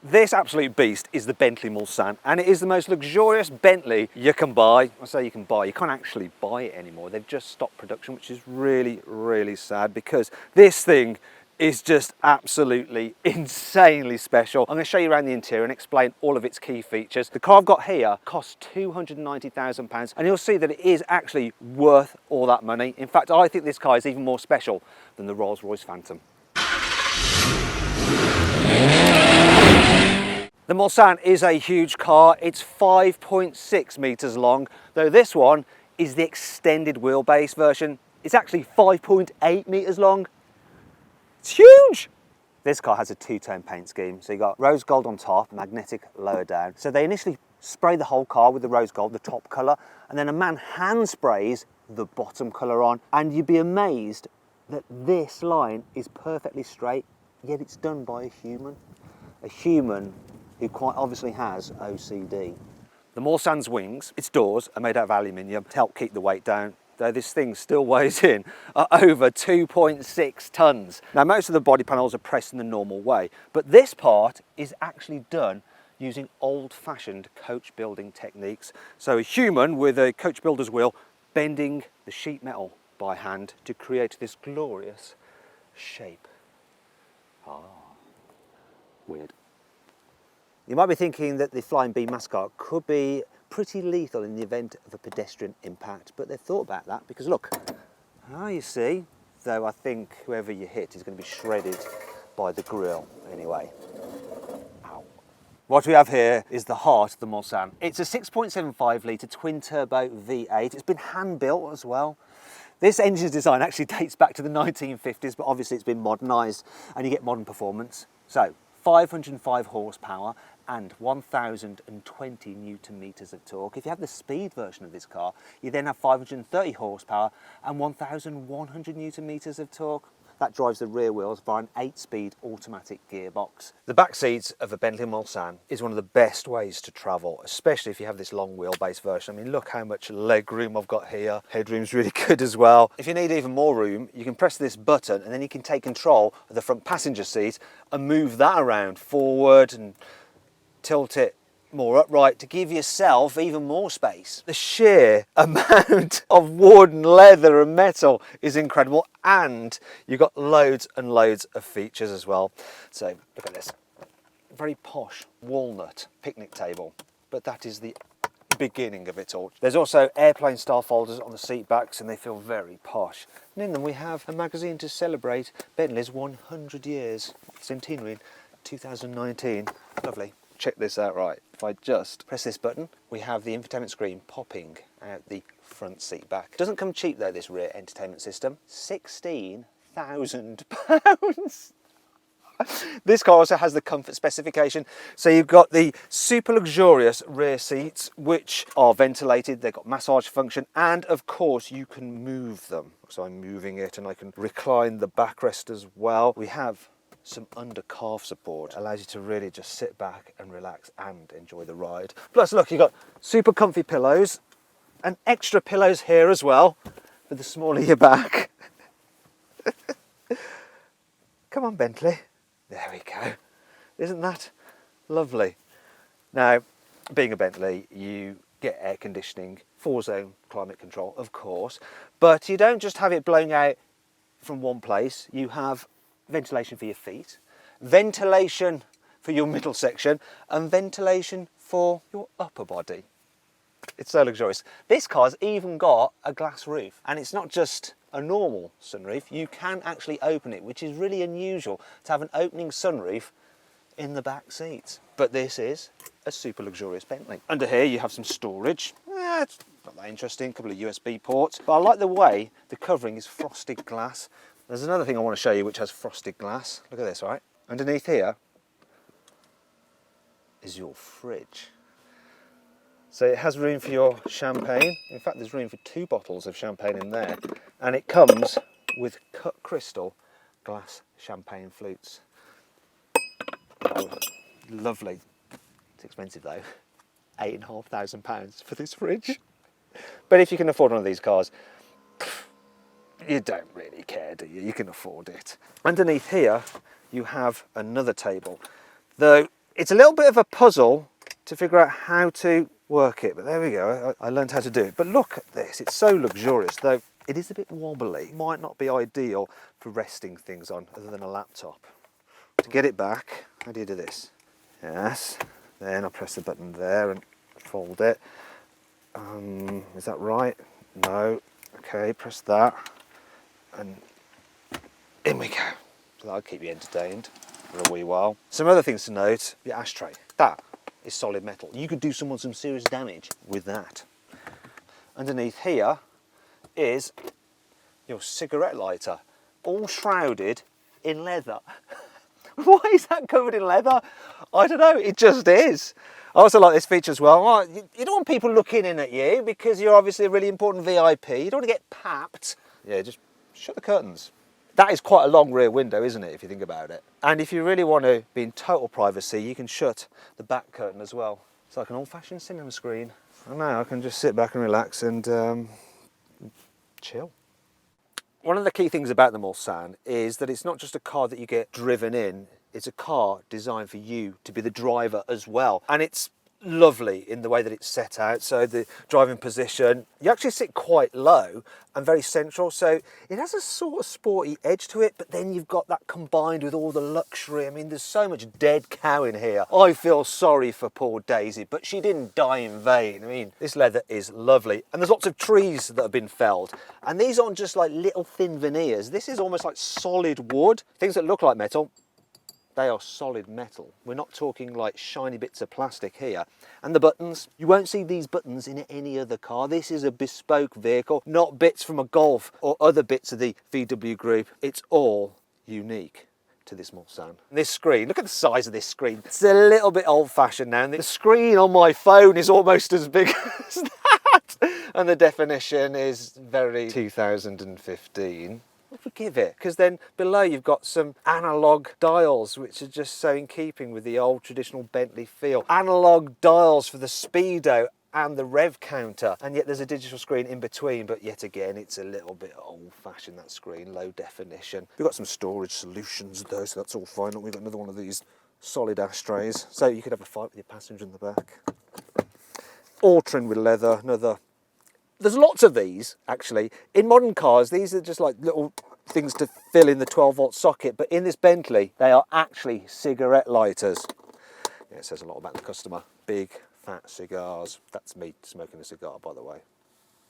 This absolute beast is the Bentley Mulsanne, and it is the most luxurious Bentley you can buy. I say you can buy, you can't actually buy it anymore. They've just stopped production, which is really, really sad, because this thing is just absolutely insanely special. I'm going to show you around the interior and explain all of its key features. The car I've got here costs £290,000, and you'll see that it is actually worth all that money. In fact, I think this car is even more special than the Rolls-Royce Phantom. The Mulsanne is a huge car. It's 5.6 metres long, though this one is the extended wheelbase version. It's actually 5.8 metres long. It's huge! This car has a two-tone paint scheme. So you've got rose gold on top, magnetic lower down. So they initially spray the whole car with the rose gold, the top colour, and then a man hand sprays the bottom colour on. And you'd be amazed that this line is perfectly straight, yet it's done by a human. A human who quite obviously has OCD. The Mulsanne's wings, its doors, are made out of aluminium to help keep the weight down, though this thing still weighs in at over 2.6 tonnes. Now, most of the body panels are pressed in the normal way, but this part is actually done using old-fashioned coach building techniques. So a human with a coach builder's wheel bending the sheet metal by hand to create this glorious shape. Ah, weird. You might be thinking that the Flying Bee mascot could be pretty lethal in the event of a pedestrian impact, but they've thought about that because look, you see, though I think whoever you hit is going to be shredded by the grille anyway. Ow. What we have here is the heart of the Mulsanne. It's a 6.75 litre twin turbo V8. It's been hand built as well. This engine's design actually dates back to the 1950s, but obviously it's been modernised and you get modern performance. So 505 horsepower and 1,020 newton meters of torque. If you have the speed version of this car, you then have 530 horsepower and 1,100 newton meters of torque. That drives the rear wheels via an 8-speed automatic gearbox. The back seats of a Bentley Mulsanne is one of the best ways to travel, especially if you have this long wheelbase version. I mean, look how much leg room I've got here. Headroom's really good as well. If you need even more room, you can press this button and then you can take control of the front passenger seat and move that around forward and tilt it more upright to give yourself even more space. The sheer amount of wood and leather and metal is incredible, and you've got loads and loads of features as well. So look at this, very posh walnut picnic table, but that is the beginning of it all. There's also airplane style folders on the seat backs and they feel very posh. And in them we have a magazine to celebrate Bentley's 100 years, centenary in 2019. Lovely. Check this out, right. If I just press this button, we have the infotainment screen popping out the front seat back. It doesn't come cheap though, this rear entertainment system. £16,000. This car also has the comfort specification. So you've got the super luxurious rear seats, which are ventilated. They've got massage function, and of course you can move them. So I'm moving it and I can recline the backrest as well. We have some under calf support, allows you to really just sit back and relax and enjoy the ride. Plus look, you've got super comfy pillows and extra pillows here as well for the smaller your back. Come on, Bentley. There we go. Isn't that lovely? Now, being a Bentley, you get air conditioning, 4-zone climate control, of course, but you don't just have it blowing out from one place. You have ventilation for your feet, ventilation for your middle section, and ventilation for your upper body. It's so luxurious. This car's even got a glass roof, and it's not just a normal sunroof. You can actually open it, which is really unusual to have an opening sunroof in the back seats. But this is a super luxurious Bentley. Under here you have some storage. It's not that interesting, a couple of USB ports, but I like the way the covering is frosted glass. There's another thing I want to show you which has frosted glass. Look at this, right? Underneath here is your fridge. So it has room for your champagne. In fact, there's room for 2 bottles of champagne in there. And it comes with cut crystal glass champagne flutes. Oh, lovely. It's expensive though. £8,500 for this fridge. But if you can afford one of these cars, you don't really care, do you? You can afford it. Underneath here, you have another table. Though It's a little bit of a puzzle to figure out how to work it, but there we go. I learned how to do it. But look at this, it's so luxurious, though it is a bit wobbly. Might not be ideal for resting things on other than a laptop. To get it back, how do you do this? Yes, then I press the button there and fold it. Is that right? No. Okay, press that, and in we go. So that'll keep you entertained for a wee while. Some other things to note, your ashtray. That is solid metal. You could do someone some serious damage with that. Underneath here is your cigarette lighter, all shrouded in leather. Why is that covered in leather? I don't know, it just is. I also like this feature as well. You don't want people looking in at you because you're obviously a really important VIP. You don't want to get papped. Yeah, just shut the curtains. That is quite a long rear window, isn't it, if you think about it? And if you really want to be in total privacy, you can shut the back curtain as well. It's like an old-fashioned cinema screen. I know, I can just sit back and relax and chill. One of the key things about the Mulsanne is that it's not just a car that you get driven in, it's a car designed for you to be the driver as well. And it's lovely in the way that it's set out. So the driving position, you actually sit quite low and very central. So it has a sort of sporty edge to it, but then you've got that combined with all the luxury. I mean, there's so much dead cow in here. I feel sorry for poor Daisy, but she didn't die in vain. I mean, this leather is lovely. And there's lots of trees that have been felled. And these aren't just like little thin veneers. This is almost like solid wood. Things that look like metal, they are solid metal. We're not talking like shiny bits of plastic here. And the buttons, you won't see these buttons in any other car. This is a bespoke vehicle, not bits from a Golf or other bits of the VW group. It's all unique to this Mulsanne. This screen, look at the size of this screen. It's a little bit old-fashioned now. And the screen on my phone is almost as big as that. And the definition is very 2015. Forgive it, because then below you've got some analog dials which are just so in keeping with the old traditional Bentley feel. Analog dials for the speedo and the rev counter, and yet there's a digital screen in between, but yet again it's a little bit old-fashioned, that screen, low definition. We've got some storage solutions though, so that's all fine. We've got another one of these solid ashtrays, so you could have a fight with your passenger in the back. All trimmed with leather, another. There's lots of these, actually. In modern cars, these are just like little things to fill in the 12-volt socket, but in this Bentley, they are actually cigarette lighters. Yeah, it says a lot about the customer. Big, fat cigars. That's me smoking a cigar, by the way.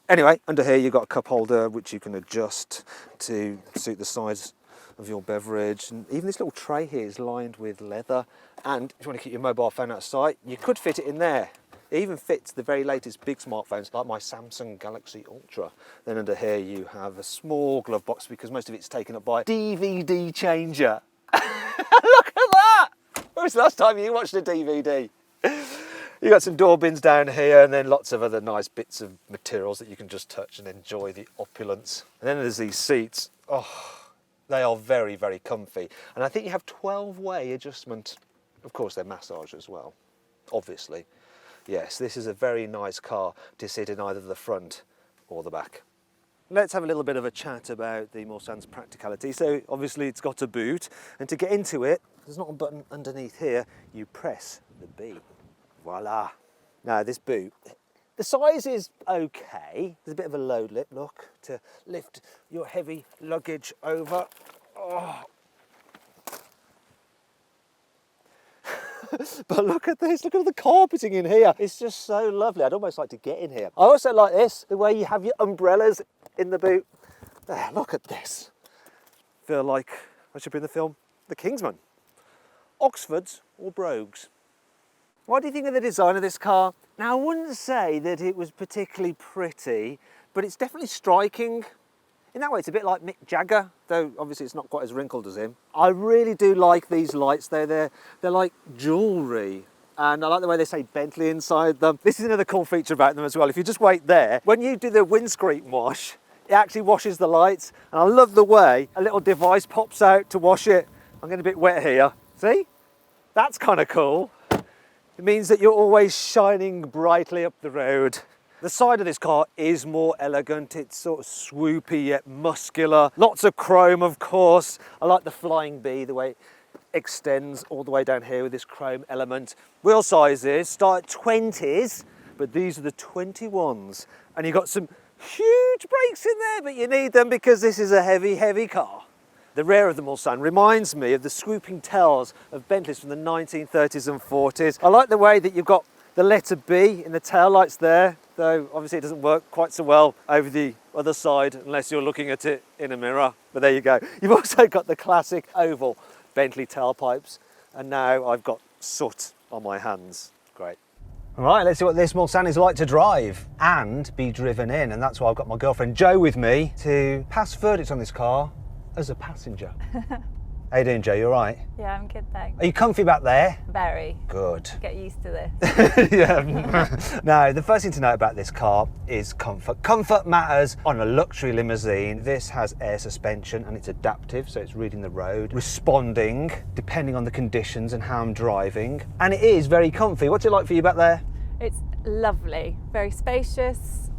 Anyway, under here you've got a cup holder, which you can adjust to suit the size of your beverage. And even this little tray here is lined with leather. And if you want to keep your mobile phone out of sight, you could fit it in there. It even fits the very latest big smartphones like my Samsung Galaxy Ultra. Then under here you have a small glove box because most of it's taken up by DVD changer. Look at that! When was the last time you watched a DVD? You've got some door bins down here and then lots of other nice bits of materials that you can just touch and enjoy the opulence. And then there's these seats. Oh, they are very, very comfy. And I think you have 12-way adjustment. Of course, they're massage as well, obviously. Yes, this is a very nice car to sit in either the front or the back. Let's have a little bit of a chat about the Mulsanne's practicality. So obviously it's got a boot, and to get into it, there's not a button underneath here, you press the B. Voila. Now this boot, the size is okay. There's a bit of a load lip, look, to lift your heavy luggage over. Oh. But look at this, look at the carpeting in here. It's just so lovely. I'd almost like to get in here. I also like this, the way you have your umbrellas in the boot. There, look at this. Feel like I should be in the film The Kingsman. Oxfords or brogues? What do you think of the design of this car? Now, I wouldn't say that it was particularly pretty, but it's definitely striking. In that way, it's a bit like Mick Jagger, though obviously it's not quite as wrinkled as him. I really do like these lights, though. They're like jewellery. And I like the way they say Bentley inside them. This is another cool feature about them as well. If you just wait there, when you do the windscreen wash, it actually washes the lights. And I love the way a little device pops out to wash it. I'm getting a bit wet here. See? That's kind of cool. It means that you're always shining brightly up the road. The side of this car is more elegant. It's sort of swoopy yet muscular. Lots of chrome, of course. I like the flying bee, the way extends all the way down here with this chrome element. Wheel sizes start at 20s, but these are the 21s. And you've got some huge brakes in there, but you need them because this is a heavy, heavy car. The rear of the Mulsanne reminds me of the swooping tails of Bentleys from the 1930s and 40s. I like the way that you've got the letter B in the tail lights there, though obviously it doesn't work quite so well over the other side unless you're looking at it in a mirror. But there you go. You've also got the classic oval Bentley tailpipes, and now I've got soot on my hands. Great. All right, let's see what this Mulsanne is like to drive and be driven in, and that's why I've got my girlfriend Jo with me to pass verdict on this car as a passenger. How you doing, Jo? You all right? Yeah, I'm good, thanks. Are you comfy back there? Very. Good. Get used to this. Yeah. Now, the first thing to note about this car is comfort. Comfort matters on a luxury limousine. This has air suspension and it's adaptive, so it's reading the road, responding depending on the conditions and how I'm driving. And it is very comfy. What's it like for you back there? It's lovely, very spacious,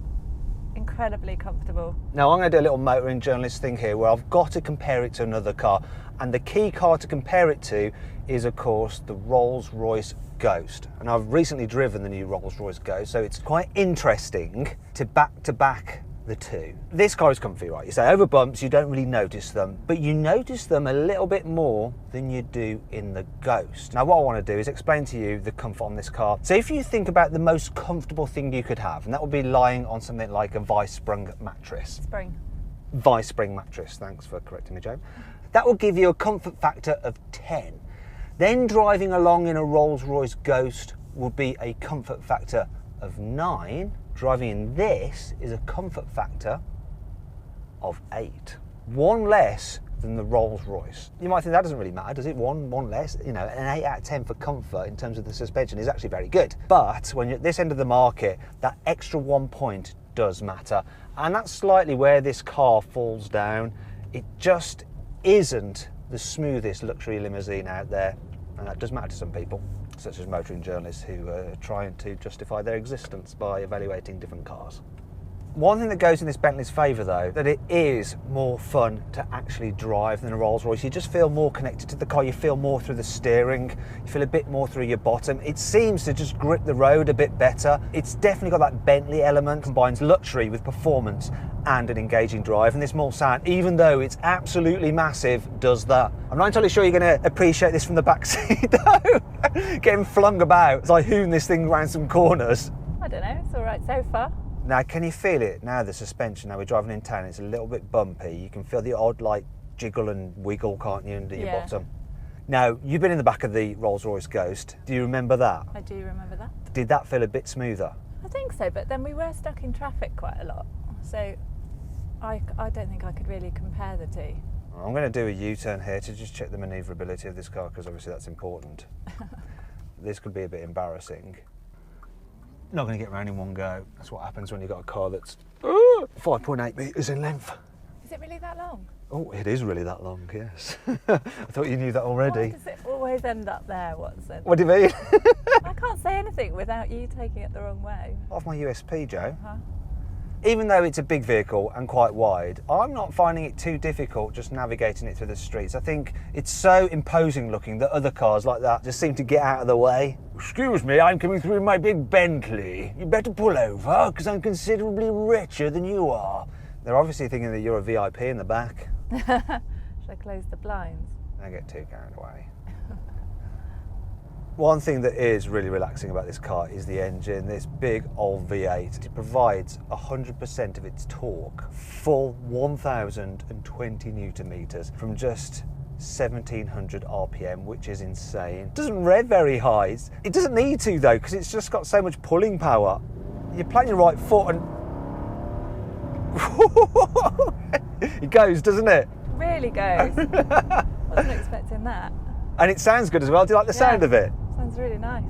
incredibly comfortable. Now, I'm going to do a little motoring journalist thing here where I've got to compare it to another car. And the key car to compare it to is, of course, the Rolls-Royce Ghost. And I've recently driven the new Rolls-Royce Ghost, so it's quite interesting to back the two. This car is comfy, right? You say over bumps, you don't really notice them, but you notice them a little bit more than you do in the Ghost. Now, what I want to do is explain to you the comfort on this car. So if you think about the most comfortable thing you could have, and that would be lying on something like a vice-sprung mattress. Spring. Vice-spring mattress, thanks for correcting me, Jo. That will give you a comfort factor of 10. Then driving along in a Rolls-Royce Ghost will be a comfort factor of 9. Driving in this is a comfort factor of 8. One less than the Rolls-Royce. You might think that doesn't really matter, does it? One less. You know, an 8 out of 10 for comfort in terms of the suspension is actually very good. But when you're at this end of the market, that extra 1 point does matter. And that's slightly where this car falls down. It just isn't the smoothest luxury limousine out there, and that does matter to some people, such as motoring journalists who are trying to justify their existence by evaluating different cars. One thing that goes in this Bentley's favour though, that it is more fun to actually drive than a Rolls-Royce. You just feel more connected to the car, you feel more through the steering, you feel a bit more through your bottom. It seems to just grip the road a bit better. It's definitely got that Bentley element, combines luxury with performance and an engaging drive, and this Mulsanne, even though it's absolutely massive, does that. I'm not entirely sure you're going to appreciate this from the back seat though. Getting flung about as I hoon this thing around some corners. I don't know, it's all right so far. Now, can you feel it? Now the suspension, now we're driving in town, it's a little bit bumpy. You can feel the odd like jiggle and wiggle, can't you, under your bottom? Now, you've been in the back of the Rolls-Royce Ghost. Do you remember that? I do remember that. Did that feel a bit smoother? I think so, but then we were stuck in traffic quite a lot. So I don't think I could really compare the two. I'm going to do a U-turn here to just check the manoeuvrability of this car, because obviously that's important. This could be a bit embarrassing. Not going to get around in one go. That's what happens when you've got a car that's 5.8 metres in length. Is it really that long? Oh, it is really that long, yes. I thought you knew that already. Why does it always end up there, Watson? What do you mean? I can't say anything without you taking it the wrong way. Off my USP, Jo. Even though it's a big vehicle and quite wide, I'm not finding it too difficult just navigating it through the streets. I think it's so imposing looking that other cars like that just seem to get out of the way. Excuse me, I'm coming through in my big Bentley. You better pull over, because I'm considerably richer than you are. They're obviously thinking that you're a VIP in the back. Should I close the blinds? Don't get too carried away. One thing that is really relaxing about this car is the engine, this big old V8. It provides 100% of its torque, full 1,020 Newton meters from just 1,700 RPM, which is insane. It doesn't rev very high. It doesn't need to though, because it's just got so much pulling power. You're planting your right foot and it goes, doesn't it? Really goes. Wasn't expecting that. And it sounds good as well. Do you like the sound of it? Sounds really nice.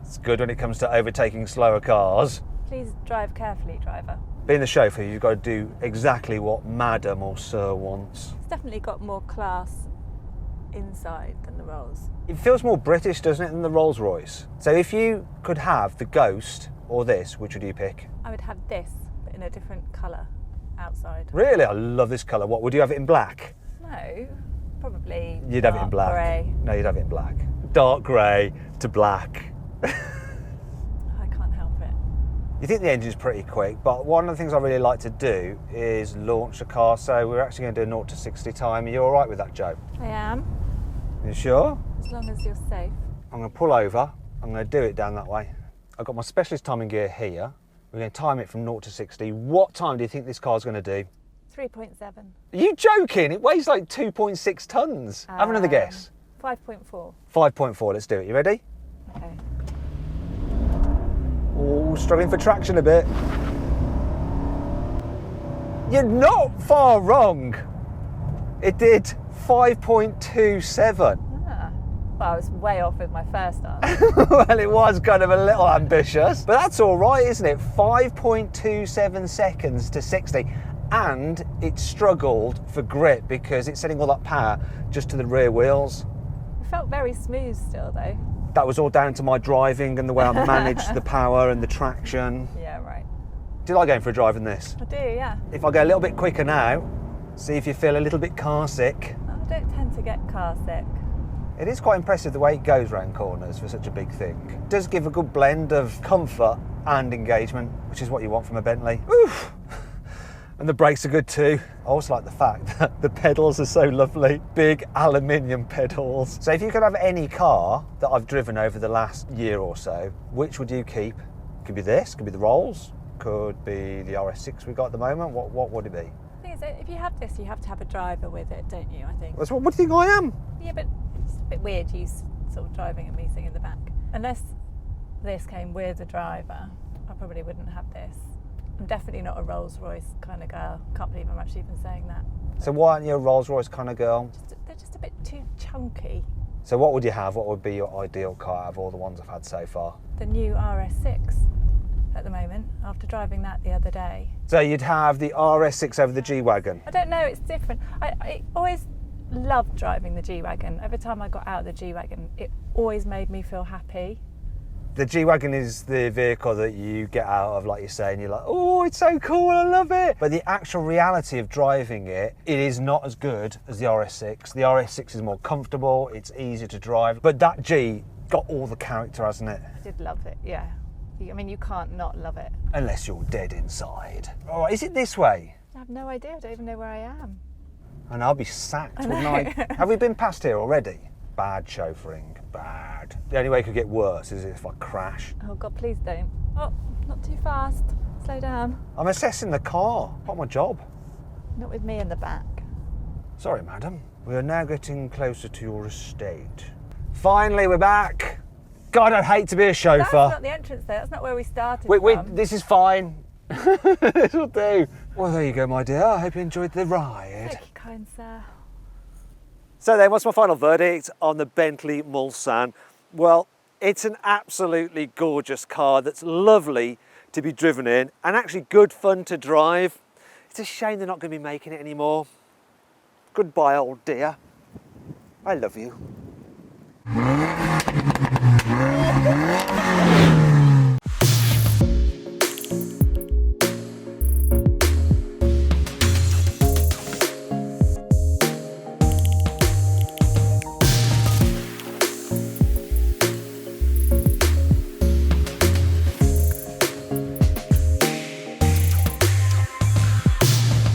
It's good when it comes to overtaking slower cars. Please drive carefully, driver. Being the chauffeur, you've got to do exactly what Madam or Sir wants. It's definitely got more class inside than the Rolls. It feels more British, doesn't it, than the Rolls-Royce? So if you could have the Ghost or this, which would you pick? I would have this, but in a different colour outside. Really? I love this colour. What, would you have it in black? No, Probably. You'd have it in dark black. grey. No, you'd have it in black. Dark grey to black. I can't help it. You think the engine's pretty quick, but one of the things I really like to do is launch the car. So we're actually going to do a 0 to 60 time. Are you all right with that, Joe? I am, You sure? as long as you're safe. I'm going to pull over. I'm going to do it down that way. I've got my specialist timing gear here. We're going to time it from 0 to 60. What time do you think this car's going to do? 3.7. Are you joking? It weighs like 2.6 tons. Have another guess. 5.4. 5.4. Let's do it. You ready? Okay. Oh, struggling for traction a bit. You're not far wrong. It did 5.27. Well, I was way off with my first answer. Well, it was kind of a little ambitious, but that's all right, isn't it? 5.27 seconds to 60. And it struggled for grip because it's sending all that power just to the rear wheels. It felt very smooth still, though. That was all down to my driving and the way I managed the power and the traction. Yeah, right. Do you like going for a drive in this? I do, yeah. If I go a little bit quicker now, see if you feel a little bit car sick. I don't tend to get car sick. It is quite impressive the way it goes round corners for such a big thing. It does give a good blend of comfort and engagement, which is what you want from a Bentley. Oof. And the brakes are good too. I also like the fact that the pedals are so lovely. Big aluminium pedals. So if you could have any car that I've driven over the last year or so, which would you keep? Could be this, could be the Rolls, could be the RS6 we've got at the moment. What would it be? The thing is, if you have this, you have to have a driver with it, don't you, I think? What do you think I am? Yeah, but it's a bit weird you sort of driving and me sitting in the back. Unless this came with a driver, I probably wouldn't have this. I'm definitely not a Rolls-Royce kind of girl. Can't believe I'm actually even saying that. So why aren't you a Rolls-Royce kind of girl? They're just a bit too chunky. So what would you have? What would be your ideal car out of all the ones I've had so far? The new RS6 at the moment, after driving that the other day. So you'd have the RS6 over the G-Wagon? I don't know, it's different. I always loved driving the G-Wagon. Every time I got out of the G-Wagon, it always made me feel happy. The G-Wagon is the vehicle that you get out of, like you say, and you're like, oh, it's so cool, I love it. But the actual reality of driving it, it is not as good as the RS6. The RS6 is more comfortable, it's easier to drive, but that G got all the character, hasn't it? I did love it, yeah. I mean, you can't not love it. Unless you're dead inside. All right, is it this way? I have no idea, I don't even know where I am. And I'll be sacked, wouldn't I? Have we been past here already? Bad chauffeuring, bad. The only way it could get worse is if I crash. Oh God, please don't. Oh, not too fast. Slow down. I'm assessing the car, not my job. Not with me in the back. Sorry, madam. We are now getting closer to your estate. Finally, we're back. God, I'd hate to be a chauffeur. That's not the entrance there, that's not where we started Wait, from. this is fine. This will do. Well, there you go, my dear. I hope you enjoyed the ride. Thank you, kind sir. So then, what's my final verdict on the Bentley Mulsanne? Well, it's an absolutely gorgeous car that's lovely to be driven in and actually good fun to drive. It's a shame they're not going to be making it anymore. Goodbye, old dear. I love you.